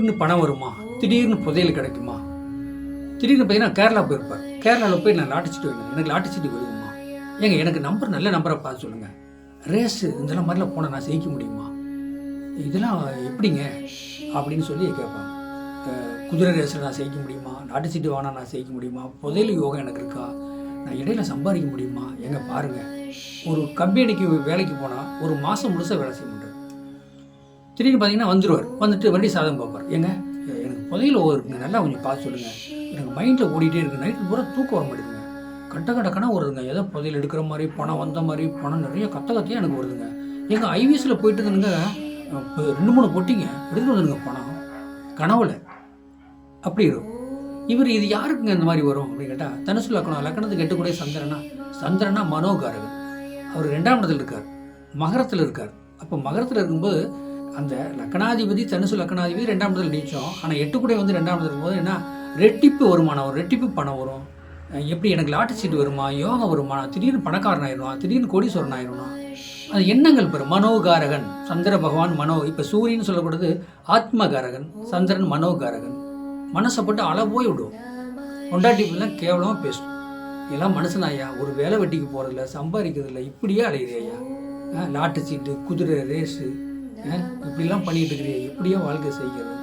திடீர்னு பணம் வருமா, திடீர்னு புதையல் கிடைக்குமா, திடீர்னு பார்த்தீங்கன்னா கேரளா போயிருப்பார். கேரளாவில் போய் நான் லாட்டரி சீட்டு வேணும், எனக்கு லாட்டரி சீட்டு விழுகுமா, ஏங்க எனக்கு நம்பர் நல்ல நம்பரை பார்த்து சொல்லுங்கள், ரேஸு இதெல்லாம் மாதிரிலாம் போனால் நான் ஜெயிக்க முடியுமா, இதெல்லாம் எப்படிங்க அப்படின்னு சொல்லி கேட்பாங்க. குதிரை ரேஸில் நான் ஜெயிக்க முடியுமா, லாட்டரி சீட்டு வாங்கினா நான் ஜெயிக்க முடியுமா, புதையல் யோகம் எனக்கு இருக்கா, நான் இடையில சம்பாதிக்க முடியுமா, எங்க பாருங்கள், ஒரு கம்பெனிக்கு வேலைக்கு போனால் ஒரு மாதம் முழுசாக வேலை செய்ய முடியும். திடீர்னு பார்த்தீங்கன்னா வந்துடுவார், வந்துட்டு வண்டி சாதகம் பார்ப்பார். ஏங்க எனக்கு புதையல் இருக்குங்க, நல்லா கொஞ்சம் பார்த்து சொல்லுங்கள், எனக்கு மைண்டில் ஓடிட்டே இருக்குது, நைட்டு பூரா தூக்கம் வர மாட்டேங்குங்க, கட்டக்கணக்காக வருதுங்க, ஏதோ புதையல் எடுக்கிற மாதிரி, பணம் வந்த மாதிரி, பணம் நிறைய கத்தையாக எனக்கு வருதுங்க. எங்கள் ஐவிஎஸில் போயிட்டு இருந்துங்க 2-3 பொட்டிங்க எடுத்துகிட்டு வந்துடுங்க பணம் கனவுல அப்படி இருக்கும். இவர் இது யாருக்குங்க இந்த மாதிரி வரும் அப்படின்னு கேட்டால், தனுசு லக்கணம், லக்கணத்துக்கு எட்டுக்கூடிய சந்திரனா மனோகாரகன், அவர் 2ஆம் இடத்துல இருக்கார், மகரத்தில் இருக்கார். அப்போ மகரத்தில் இருக்கும்போது அந்த லக்கணாதிபதி தனுசு லக்கணாதிபதி 2ஆம் இடத்துல நீச்சம், ஆனால் எட்டுக்குடைய வந்து 2ஆம் இடத்துல இருக்கும்போது என்ன ரெட்டிப்பு வருமானம் வரும், ரெட்டிப்பு பணம் வரும். எப்படி எனக்கு லாட்டரி சீட்டு வருமா, யோகம் வருமா, திடீர்னு பணக்காரன் ஆயிடுவான், திடீர்னு கோடீஸ்வரன் ஆயிடுவான். அது எண்ணங்கள் பெறும். மனோகாரகன் சந்திர பகவான் இப்போ சூரியன் சொல்லக்கூடாது ஆத்மகாரகன், சந்திரன் மனோகாரகன். மனசை போட்டு அளவோய் விடுவோம், கொண்டாட்டிலாம் கேவலமாக பேசும். எல்லாம் மனுஷன் ஐயா, ஒரு வேலை வெட்டிக்கு போகிறதில்ல, சம்பாதிக்கிறதில்ல, இப்படியே அடையிறே ஐயா, லாட்டு சீட்டு, குதிரை ரேஸு, இப்படிலாம் பண்ணிட்டு இருக்கிறீ, எப்படியோ வாழ்க்கை செய்கிறது,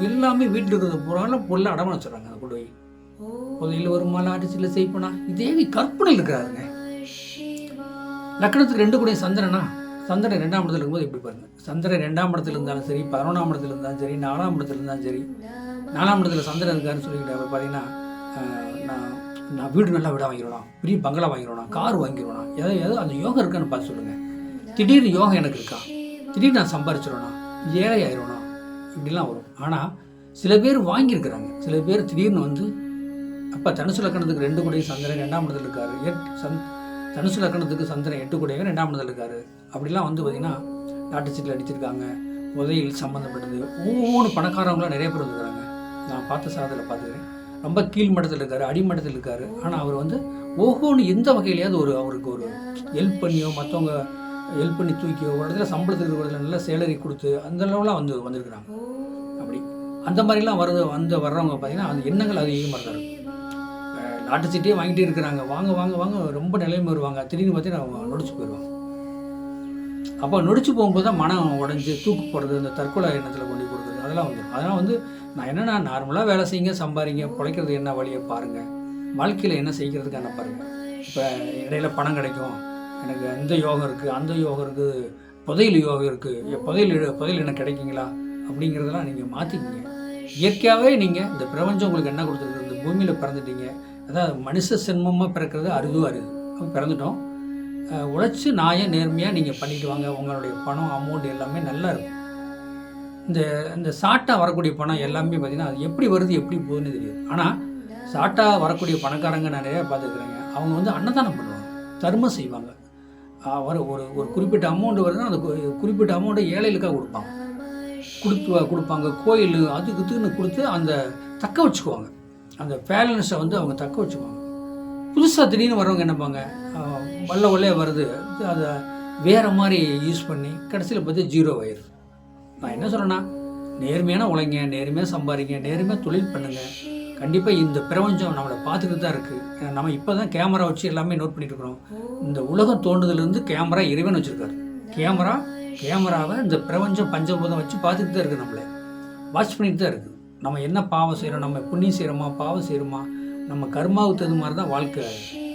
எல்லாமே வீட்டில் இருக்கிறது பூராலும் பொருளை அடமான வச்சுறாங்க. அதை கொண்டு போய் புதையில் வருமா, லாட்டு சீட்டில் செய்ப்போனா, இதே கற்பனையில் இருக்கிறாருங்க. லக்கணத்துக்கு 2 கூட சந்திரனா, சந்திரன் 2ஆம் இடத்துல இருக்கும்போது எப்படி பாருங்க, சந்திரன் 2ஆம் இடத்துல இருந்தாலும் சரி, 11ஆம் இடத்துல இருந்தாலும் சரி, 4ஆம் இடத்துல இருந்தாலும் சரி, 4ஆம் இடத்துல சந்திரன் இருக்காருன்னு சொல்லிக்கிட்டு அவர் பார்த்தீங்கன்னா, நான் வீடு நல்லா வீடாக வாங்கிடுவேன், பெரிய பங்களா வாங்கிடுவேன், கார் வாங்கிடுவேன், ஏதோ அந்த யோகம் இருக்கான்னு பார்த்து சொல்லுங்கள். திடீர்னு யோகம் எனக்கு இருக்கா, திடீர்னு நான் சம்பாரிச்சிடுவேனா, ஏழை ஆயிடுவேனா, இப்படிலாம் வரும். ஆனால் சில பேர் வாங்கியிருக்கிறாங்க, சில பேர் திடீர்னு வந்து அப்போ தனுசு லக்கணத்துக்கு 2 கூட சந்திரன் 2ஆம் இடத்துல இருக்காரு, தனுசு லக்கணத்துக்கு சந்திரன் 8 கூடவே 2ஆம் இடத்துல இருக்காரு, அப்படிலாம் வந்து பார்த்தீங்கன்னா லாட்டரி சீட்டில் அடிச்சிருக்காங்க, உதவியில் சம்மந்தப்பட்டது ஒவ்வொரு பணக்காரவங்களாம் நிறைய பேர் வந்துருக்காங்க. நான் பார்த்த சாதத்தில் பார்த்துக்கிறேன், ரொம்ப கீழ்மட்டத்தில் இருக்கார், அடிமட்டத்தில் இருக்கார். ஆனால் அவர் வந்து ஓஹோன்னு எந்த வகையிலையாவது அவருக்கு ஒரு ஹெல்ப் பண்ணியோ, மற்றவங்க ஹெல்ப் பண்ணி தூக்கியோ, ஒரு இடத்துல சம்பளத்துக்கு இருக்கிற இடத்துல நல்லா சேலரி கொடுத்து அந்த அளவுலாம் வந்துருக்குறாங்க. அப்படி அந்த மாதிரிலாம் வர்றவங்க பார்த்தீங்கன்னா அந்த எண்ணங்கள் அதிகமாக இருக்காரு. லாட்டரி சீட்டே வாங்கிட்டே இருக்கிறாங்க, வாங்க வாங்க வாங்க ரொம்ப நிலைமை வருவாங்க, திடீர்னு பார்த்தீங்கன்னா அவங்க நொடிச்சு போயிடுவாங்க. அப்போ நொடிச்சு போகும்போது தான் மனம் உடஞ்சி தூக்கு போடுறது, இந்த தற்கொலை எண்ணத்தில் கொண்டு கொடுக்குறது, அதெல்லாம் வந்துடும். அதெல்லாம் வந்து நான் என்னென்னா நார்மலாக வேலை செய்யுங்க, சம்பாதிங்க, பிழைக்கிறது என்ன வழியை பாருங்கள், வாழ்க்கையில் என்ன செய்கிறதுக்கான பாருங்கள். இப்போ இடையில பணம் கிடைக்கும், எனக்கு இந்த யோகம் இருக்குது, அந்த யோகம் இருக்குது, புதையல் யோகம் இருக்குது, புதையல் எனக்கு கிடைக்குங்களா அப்படிங்கிறதெல்லாம் நீங்கள் மாற்றிக்கிங்க. இயற்கையாகவே நீங்கள் இந்த பிரபஞ்சம் உங்களுக்கு என்ன கொடுத்துருக்கு, இந்த பூமியில் பிறந்துட்டீங்க, அதாவது மனுஷ சென்மமாக பிறக்கிறது அரிது பிறந்துட்டோம். உழைச்சி நேர்மையாக நீங்கள் பண்ணிட்டு வாங்க, உங்களுடைய பணம் அமௌண்ட் எல்லாமே நல்லா இருக்கும். இந்த ஷார்ட்டாக வரக்கூடிய பணம் எல்லாமே பார்த்திங்கன்னா அது எப்படி வருது எப்படி போகுதுன்னு தெரியாது. ஆனால் ஷார்ட்டாக வரக்கூடிய பணக்காரங்க நான் நிறையா பார்த்துக்கிறேங்க, அவங்க வந்து அன்னதானம் பண்ணுவாங்க, தர்மம் செய்வாங்க. ஒரு குறிப்பிட்ட அமௌண்ட் வருதுன்னா அந்த குறிப்பிட்ட அமௌண்ட்டை ஏழைகளுக்காக கொடுப்பாங்க, கோயில் அதுக்குன்னு கொடுத்து அந்த தக்க வச்சுக்குவாங்க, அந்த பேலன்ஸை வந்து அவங்க தக்க வச்சுக்குவாங்க. புதுசாக திடீர்னு வரவங்க என்னப்பாங்க, வல்ல வருது, அதை வேறு மாதிரி யூஸ் பண்ணி கடைசியில் பார்த்து 0 ஆயிடுது. நான் என்ன சொல்கிறேன்னா, நேர்மையான உழைங்க, நேர்மையாக சம்பாதிங்க, நேர்மையாக தொழில் பண்ணுங்கள். கண்டிப்பாக இந்த பிரபஞ்சம் நம்மளை பார்த்துக்கிட்டு தான் இருக்குது. நம்ம இப்போ தான் கேமரா வச்சு எல்லாமே நோட் பண்ணிட்டு இருக்கிறோம். இந்த உலகம் தோன்றுதலேருந்து கேமரா இறைவன் வச்சுருக்காரு. கேமராவை இந்த பிரபஞ்சம் பஞ்சபூதம் வச்சு பார்த்துக்கிட்டு தான் இருக்குது, நம்மளை வாட்ச் பண்ணிட்டு தான் இருக்குது. நம்ம என்ன பாவம் செய்கிறோம், நம்ம புண்ணியம் செய்கிறோமா பாவம் செய்கிறோமா, நம்ம கர்மாவுக்கு தகுந்த மாதிரி தான் வாழ்க்கை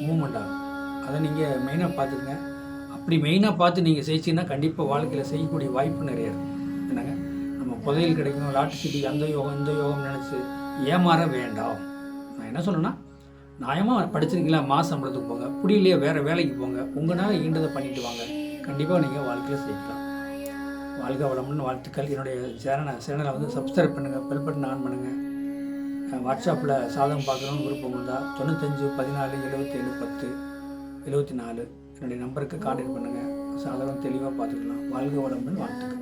மூவ்மெண்ட் ஆகும். அதை நீங்கள் மெயினாக பார்த்துக்குங்க. அப்படி மெயினாக பார்த்து நீங்கள் செய்ச்சிங்கன்னா கண்டிப்பாக வாழ்க்கையில் செய்யக்கூடிய வாய்ப்பு நிறைய இருக்குது. என்னங்க, நம்ம புதையல் கிடைக்கணும், லாட்டரி சீட்டு, அந்த யோகம் இந்த யோகம் நினச்சி ஏமாற வேண்டாம். நான் என்ன சொல்கிறேன்னா, நியாயமாக படிச்சிருக்கீங்களா, மாத சம்பளத்துக்கு போங்க, புரியலையே வேறு வேலைக்கு போங்க, உங்களால் ஈண்டதை பண்ணிட்டு வாங்க, கண்டிப்பாக நீங்கள் வாழ்க்கையில் செய்யலாம். வாழ்க வளமுன்னு வாழ்த்துக்கள். என்னுடைய சேனலை வந்து சப்ஸ்கிரைப் பண்ணுங்கள், பெல் பட்டன் ஆன் பண்ணுங்கள். வாட்ஸ்அப்பில் சாதகம் பார்க்கணுன்னு விருப்பம் இருந்தால் 95 14 77 10 74 என்னுடைய நம்பருக்கு கான்டாக்ட் பண்ணுங்கள். சாதகம் தெளிவாக பார்த்துக்கலாம். வாழ்க வளமுன்னு வாழ்த்துக்கள்.